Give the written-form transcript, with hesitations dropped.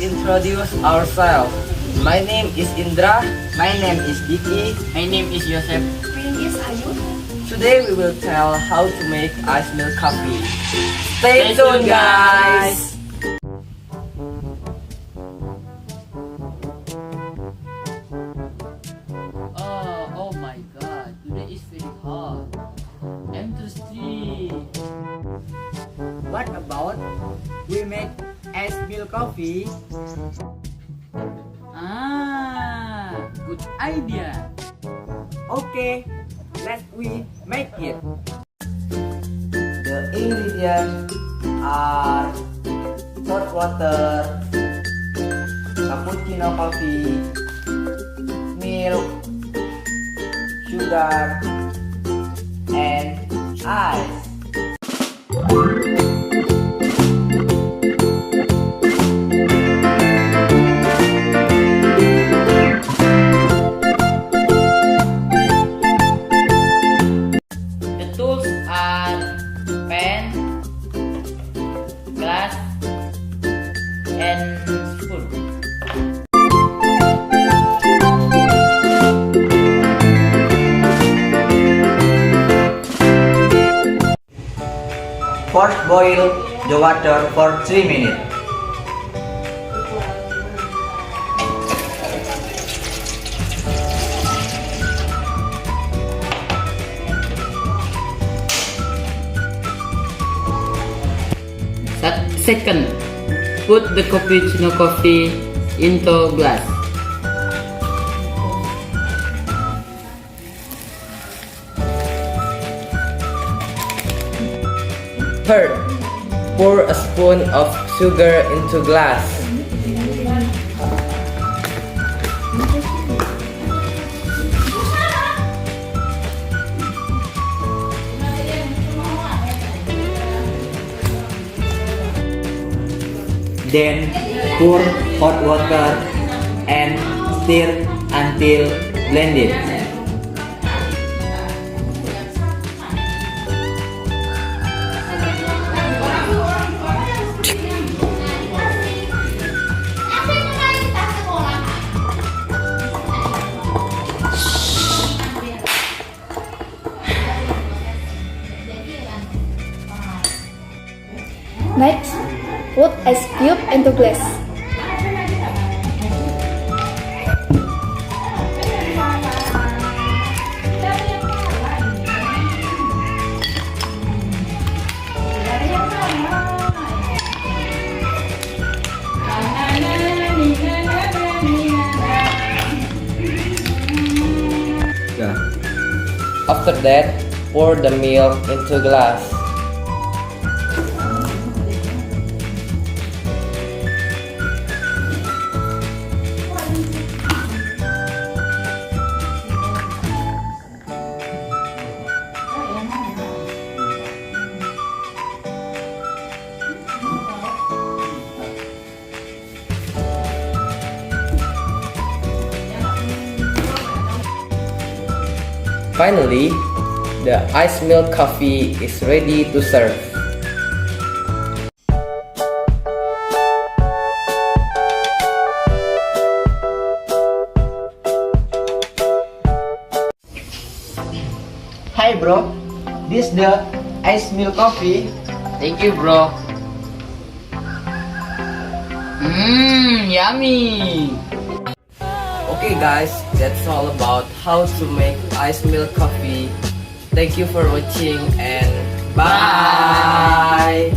introduce ourselves. My name is Indra. My name is Diki. My name is Yosef. My name is Ayu. Today we will tell how to make ice milk coffee. Stay tuned, guys. Oh my God! Today is very hot. I'm thirsty. What about we make ice milk coffee? Good idea. Okay, let's we make it. The ingredients are hot water, cappuccino coffee, milk, sugar, and ice. The tools are pen, glass, and spoon. First, boil the water for 3 minutes. Second, put the cappuccino coffee into glass. Third, pour a spoon of sugar into glass. Then pour hot water and stir until blended. Next, put ice cube into glass. After that, pour the milk into glass. Finally, the ice milk coffee is ready to serve. Hi bro, this the ice milk coffee. Thank you, bro. Yummy. Okay guys, that's all about how to make ice milk coffee. Thank you for watching and bye!